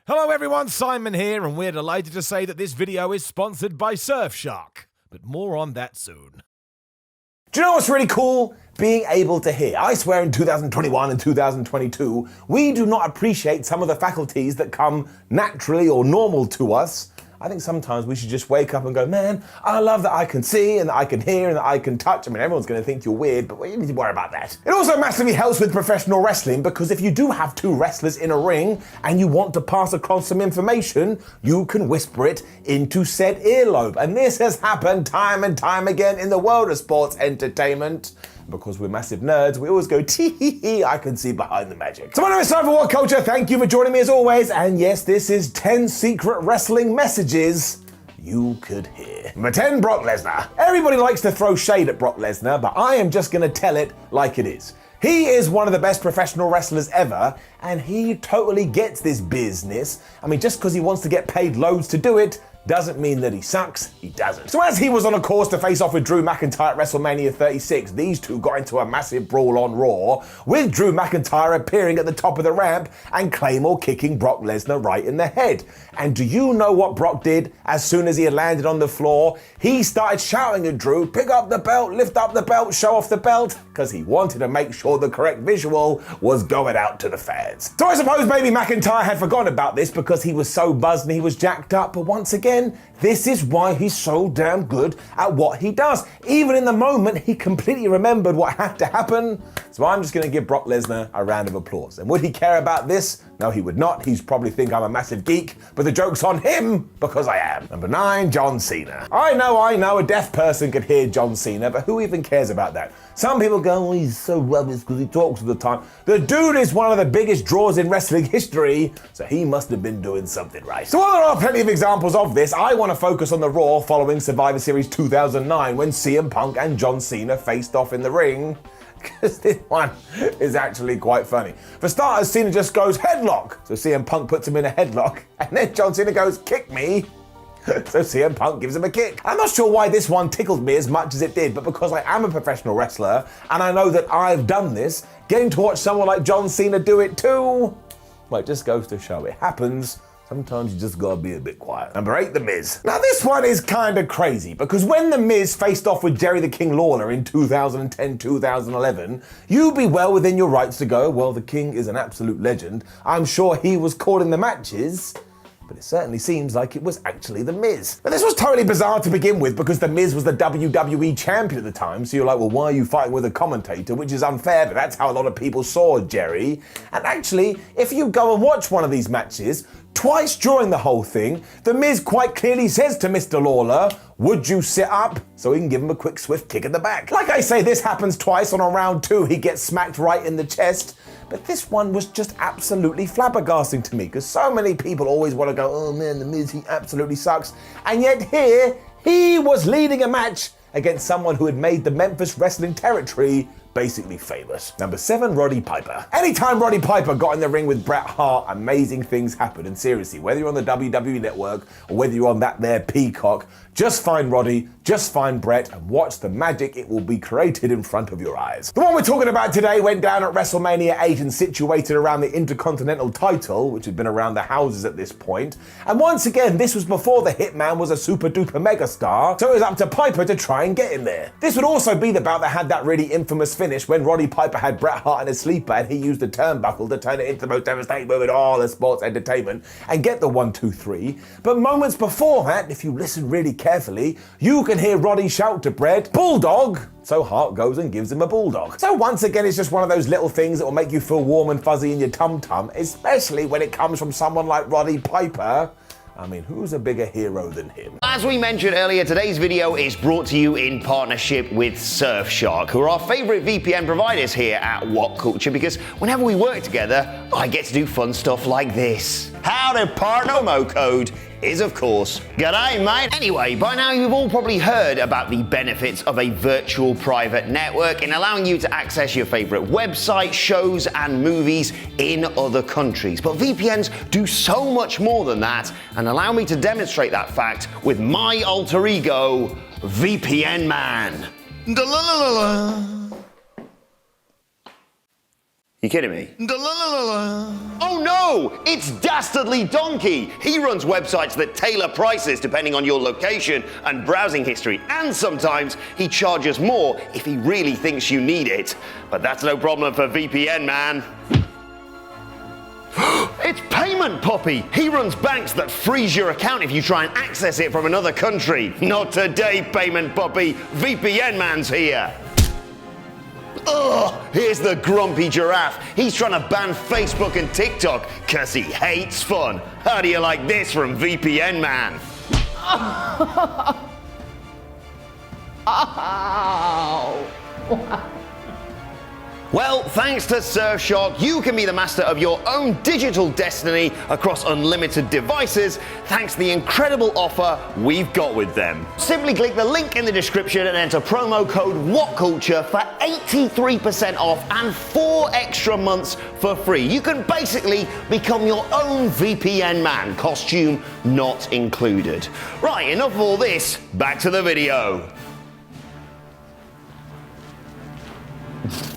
Hello everyone, Simon here, and we're delighted to say that this video is sponsored by Surfshark. But more on that soon. Do you know what's really cool? Being able to hear. I swear in 2021 and 2022, we do not appreciate some of the faculties that come naturally or normal to us. I think sometimes we should just wake up and go, man, I love that I can see and that I can hear and that I can touch. I mean, everyone's going to think you're weird, but you need to worry about that. It also massively helps with professional wrestling because if you do have two wrestlers in a ring and you want to pass across some information, you can whisper it into said earlobe. And this has happened time and time again in the world of sports entertainment. Because we're massive nerds, we always go, tee-hee-hee, I can see behind the magic. So my name is Simon for What Culture, thank you for joining me as always, and yes, this is 10 secret wrestling messages you could hear. Number 10, Brock Lesnar. Everybody likes to throw shade at Brock Lesnar, but I am just gonna tell it like it is. He is one of the best professional wrestlers ever, and he totally gets this business. I mean, just because he wants to get paid loads to do it, doesn't mean that he sucks, he doesn't. So as he was on a course to face off with Drew McIntyre at WrestleMania 36, these two got into a massive brawl on Raw, with Drew McIntyre appearing at the top of the ramp and Claymore kicking Brock Lesnar right in the head. And do you know what Brock did as soon as he had landed on the floor? He started shouting at Drew, pick up the belt, lift up the belt, show off the belt, because he wanted to make sure the correct visual was going out to the fans. So I suppose maybe McIntyre had forgotten about this because he was so buzzed and he was jacked up, but once again, this is why he's so damn good at what he does. Even in the moment, he completely remembered what had to happen. So I'm just going to give Brock Lesnar a round of applause. And would he care about this? No, he would not. He'd probably think I'm a massive geek, but the joke's on him because I am. Number 9, John Cena. I know, a deaf person could hear John Cena, but who even cares about that? Some people go, oh, he's so rubbish because he talks all the time. The dude is one of the biggest draws in wrestling history, so he must have been doing something right. So while there are plenty of examples of this, I want to focus on the Raw following Survivor Series 2009 when CM Punk and John Cena faced off in the ring. Because this one is actually quite funny. For starters, Cena just goes headlock. So CM Punk puts him in a headlock, and then John Cena goes, kick me. So CM Punk gives him a kick. I'm not sure why this one tickled me as much as it did, but because I am a professional wrestler, and I know that I've done this, getting to watch someone like John Cena do it too, well, it just goes to show it happens. Sometimes you just gotta be a bit quiet. Number 8, The Miz. Now this one is kinda crazy because when The Miz faced off with Jerry the King Lawler in 2010-2011, you'd be well within your rights to go, well, the King is an absolute legend. I'm sure he was calling the matches, but it certainly seems like it was actually The Miz. But this was totally bizarre to begin with because The Miz was the WWE champion at the time, so you're like, well, why are you fighting with a commentator? Which is unfair, but that's how a lot of people saw Jerry. And actually, if you go and watch one of these matches, twice during the whole thing, The Miz quite clearly says to Mr. Lawler, would you sit up? So he can give him a quick swift kick in the back. Like I say, this happens twice. On a round 2, he gets smacked right in the chest. But this one was just absolutely flabbergasting to me because so many people always want to go, oh man, The Miz, he absolutely sucks. And yet here, he was leading a match against someone who had made the Memphis wrestling territory basically famous. Number 7, Roddy Piper. Anytime Roddy Piper got in the ring with Bret Hart, amazing things happened. And seriously, whether you're on the WWE Network or whether you're on that there Peacock, just find Roddy, just find Bret, and watch the magic it will be created in front of your eyes. The one we're talking about today went down at WrestleMania 8 and situated around the Intercontinental title, which had been around the houses at this point. And once again, this was before the Hitman was a super duper megastar, so it was up to Piper to try and get in there. This would also be the bout that had that really infamous finish when Roddy Piper had Bret Hart in a sleeper and he used the turnbuckle to turn it into the most devastating move in all the sports entertainment and get the 1, 2, 3. But moments before that, if you listen really carefully, you can hear Roddy shout to Bret, "Bulldog!" So Hart goes and gives him a bulldog. So once again, it's just one of those little things that will make you feel warm and fuzzy in your tum-tum, especially when it comes from someone like Roddy Piper. I mean, who's a bigger hero than him? As we mentioned earlier, today's video is brought to you in partnership with Surfshark, who are our favourite VPN providers here at What Culture, because whenever we work together, I get to do fun stuff like this. How to partner promo code is, of course, g'day, mate. Anyway, by now you've all probably heard about the benefits of a virtual private network in allowing you to access your favorite websites, shows, and movies in other countries. But VPNs do so much more than that, and allow me to demonstrate that fact with my alter ego, VPN Man. You kidding me? Oh no! It's Dastardly Donkey! He runs websites that tailor prices depending on your location and browsing history, and sometimes he charges more if he really thinks you need it. But that's no problem for VPN Man. It's Payment Puppy! He runs banks that freeze your account if you try and access it from another country. Not today, Payment Puppy! VPN Man's here! Ugh, here's the grumpy giraffe. He's trying to ban Facebook and TikTok because he hates fun. How do you like this from VPN Man? Ow. Well, thanks to Surfshark, you can be the master of your own digital destiny across unlimited devices thanks to the incredible offer we've got with them. Simply click the link in the description and enter promo code WhatCulture for 83% off and 4 extra months for free. You can basically become your own VPN Man, costume not included. Right, enough of all this, back to the video.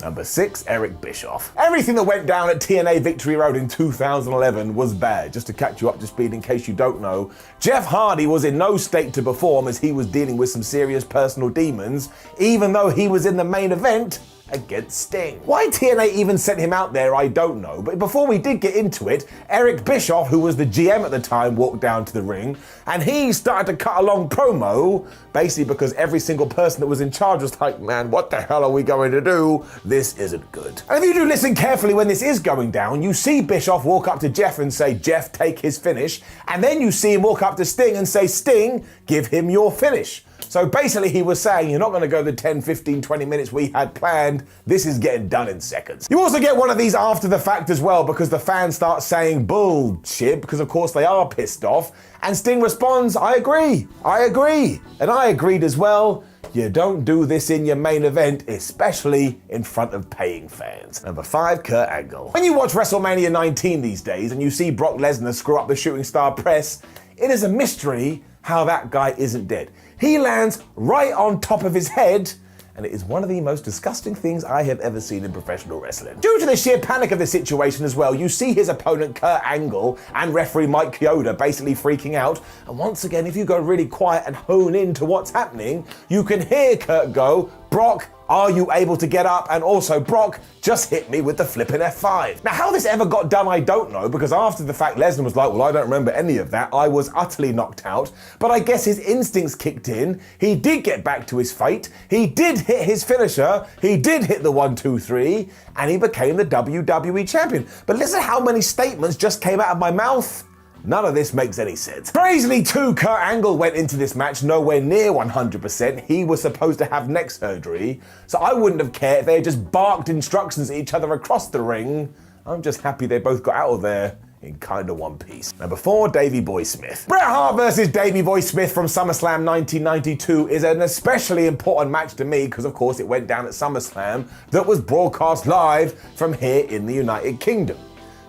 Number 6, Eric Bischoff. Everything that went down at TNA Victory Road in 2011 was bad. Just to catch you up to speed in case you don't know, Jeff Hardy was in no state to perform as he was dealing with some serious personal demons, even though he was in the main event against Sting. Why TNA even sent him out there, I don't know, but before we did get into it, Eric Bischoff, who was the GM at the time, walked down to the ring, and he started to cut a long promo, basically because every single person that was in charge was like, man, what the hell are we going to do? This isn't good. And if you do listen carefully when this is going down, you see Bischoff walk up to Jeff and say, Jeff, take his finish, and then you see him walk up to Sting and say, Sting, give him your finish. So basically he was saying, you're not going to go the 10, 15, 20 minutes we had planned. This is getting done in seconds. You also get one of these after the fact as well because the fans start saying bullshit because of course they are pissed off. And Sting responds, I agree. And I agreed as well. You don't do this in your main event, especially in front of paying fans. Number 5, Kurt Angle. When you watch WrestleMania 19 these days and you see Brock Lesnar screw up the shooting star press, it is a mystery how that guy isn't dead. He lands right on top of his head, and it is one of the most disgusting things I have ever seen in professional wrestling. Due to the sheer panic of the situation as well, you see his opponent Kurt Angle and referee Mike Chioda basically freaking out, and once again, if you go really quiet and hone in to what's happening, you can hear Kurt go, Brock, are you able to get up? And also, Brock, just hit me with the flipping F5. Now, how this ever got done, I don't know, because after the fact, Lesnar was like, well, I don't remember any of that. I was utterly knocked out. But I guess his instincts kicked in. He did get back to his fate. He did hit his finisher. He did hit the 1, 2, 3, and he became the WWE champion. But listen how many statements just came out of my mouth. None of this makes any sense. Crazily too, Kurt Angle went into this match nowhere near 100%. He was supposed to have neck surgery, so I wouldn't have cared if they had just barked instructions at each other across the ring. I'm just happy they both got out of there in kinda one piece. Number 4, Davey Boy Smith. Bret Hart versus Davey Boy Smith from SummerSlam 1992 is an especially important match to me because of course it went down at SummerSlam that was broadcast live from here in the United Kingdom.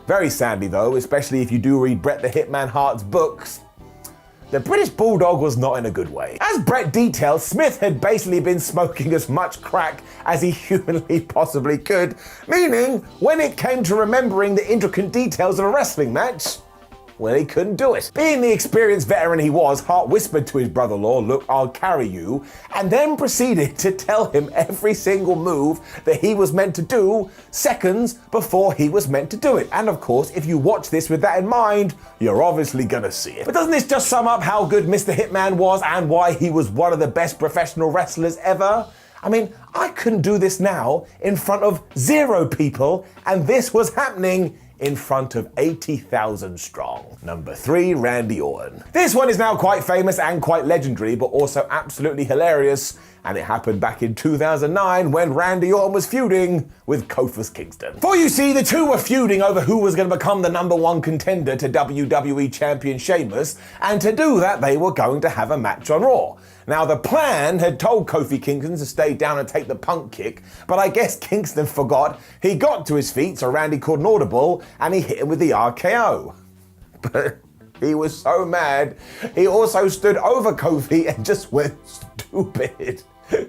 Very sadly though, especially if you do read Bret the Hitman Hart's books, the British Bulldog was not in a good way. As Bret detailed, Smith had basically been smoking as much crack as he humanly possibly could, meaning when it came to remembering the intricate details of a wrestling match, well, he couldn't do it. Being the experienced veteran he was, Hart whispered to his brother-in-law, look, I'll carry you, and then proceeded to tell him every single move that he was meant to do seconds before he was meant to do it. And of course, if you watch this with that in mind, you're obviously gonna see it. But doesn't this just sum up how good Mr. Hitman was and why he was one of the best professional wrestlers ever? I mean, I couldn't do this now in front of 0 people, and this was happening in front of 80,000 strong. Number 3, Randy Orton. This one is now quite famous and quite legendary, but also absolutely hilarious, and it happened back in 2009 when Randy Orton was feuding with Kofi Kingston. For you see, the two were feuding over who was going to become the number 1 contender to WWE Champion Sheamus, and to do that, they were going to have a match on Raw. Now, the plan had told Kofi Kingston to stay down and take the punk kick, but I guess Kingston forgot. He got to his feet, so Randy called an audible, and he hit him with the RKO. But he was so mad, he also stood over Kofi and just went, stupid.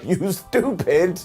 You stupid.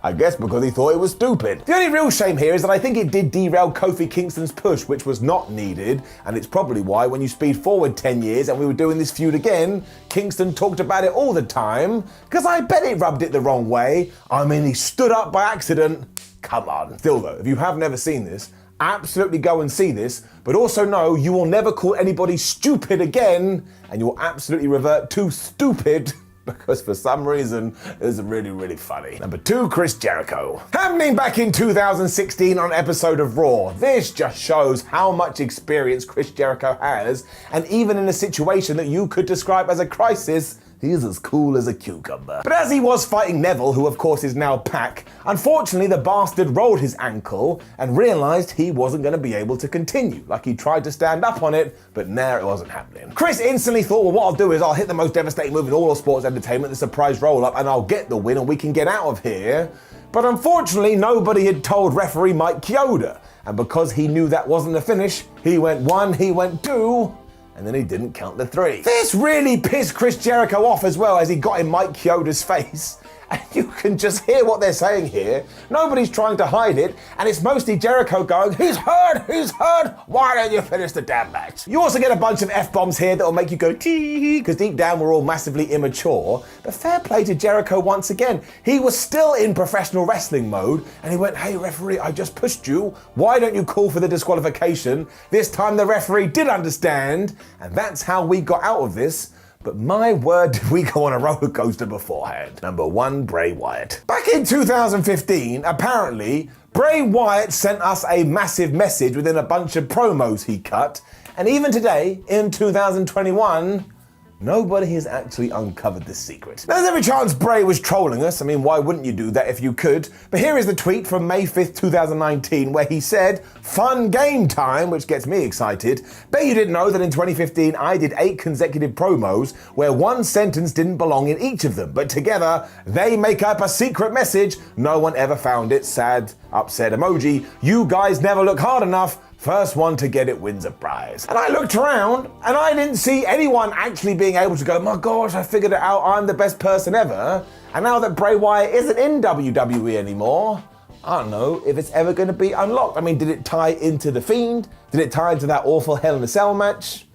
I guess because he thought it was stupid. The only real shame here is that I think it did derail Kofi Kingston's push, which was not needed, and it's probably why when you speed forward 10 years and we were doing this feud again, Kingston talked about it all the time, because I bet it rubbed it the wrong way. I mean, he stood up by accident. Come on. Still though, if you have never seen this, absolutely go and see this, but also know you will never call anybody stupid again, and you'll absolutely revert to stupid because for some reason it's really, really funny. Number 2, Chris Jericho. Happening back in 2016 on an episode of Raw. This just shows how much experience Chris Jericho has, and even in a situation that you could describe as a crisis, he's as cool as a cucumber. But as he was fighting Neville, who of course is now Pac, unfortunately the bastard rolled his ankle and realized he wasn't going to be able to continue. Like he tried to stand up on it, but now it wasn't happening. Chris instantly thought, well, what I'll do is I'll hit the most devastating move in all of sports entertainment, the surprise roll-up, and I'll get the win and we can get out of here. But unfortunately, nobody had told referee Mike Chioda. And because he knew that wasn't the finish, he went 1, he went 2, and then he didn't count the 3. This really pissed Chris Jericho off as well as he got in Mike Chioda's face. And you can just hear what they're saying here. Nobody's trying to hide it, and it's mostly Jericho going, he's hurt, why don't you finish the damn match? You also get a bunch of F-bombs here that'll make you go tee, because deep down we're all massively immature. But fair play to Jericho once again. He was still in professional wrestling mode, and he went, hey referee, I just pushed you. Why don't you call for the disqualification? This time the referee did understand, and that's how we got out of this. But my word, did we go on a roller coaster beforehand. Number 1, Bray Wyatt. Back in 2015, apparently, Bray Wyatt sent us a massive message within a bunch of promos he cut, and even today, in 2021, nobody has actually uncovered this secret. Now, there's every chance Bray was trolling us. I mean, why wouldn't you do that if you could? But here is the tweet from May 5th, 2019, where he said, fun game time, which gets me excited. Bet you didn't know that in 2015, I did 8 consecutive promos where one sentence didn't belong in each of them. But together, they make up a secret message. No one ever found it. Sad, upset emoji. You guys never look hard enough. First one to get it wins a prize. And I looked around and I didn't see anyone actually being able to go, my gosh, I figured it out, I'm the best person ever. And now that Bray Wyatt isn't in WWE anymore, I don't know if it's ever going to be unlocked. I mean, did it tie into The Fiend? Did it tie into that awful Hell in a Cell match?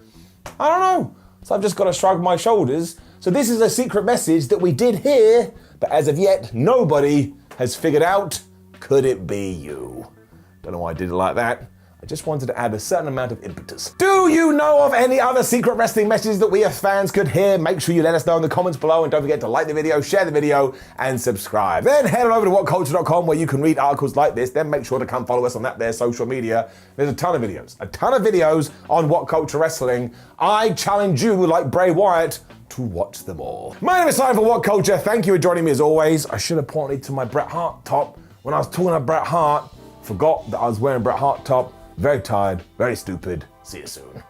I don't know. So I've just got to shrug my shoulders. So this is a secret message that we did hear, but as of yet, nobody has figured out. Could it be you? Don't know why I did it like that. I just wanted to add a certain amount of impetus. Do you know of any other secret wrestling messages that we as fans could hear? Make sure you let us know in the comments below, and don't forget to like the video, share the video, and subscribe. Then head on over to whatculture.com where you can read articles like this. Then make sure to come follow us on that there social media. There's a ton of videos on What Culture Wrestling. I challenge you, like Bray Wyatt, to watch them all. My name is Simon for What Culture. Thank you for joining me as always. I should have pointed to my Bret Hart top. When I was talking about Bret Hart, forgot that I was wearing Bret Hart top. Very tired, very stupid. See you soon.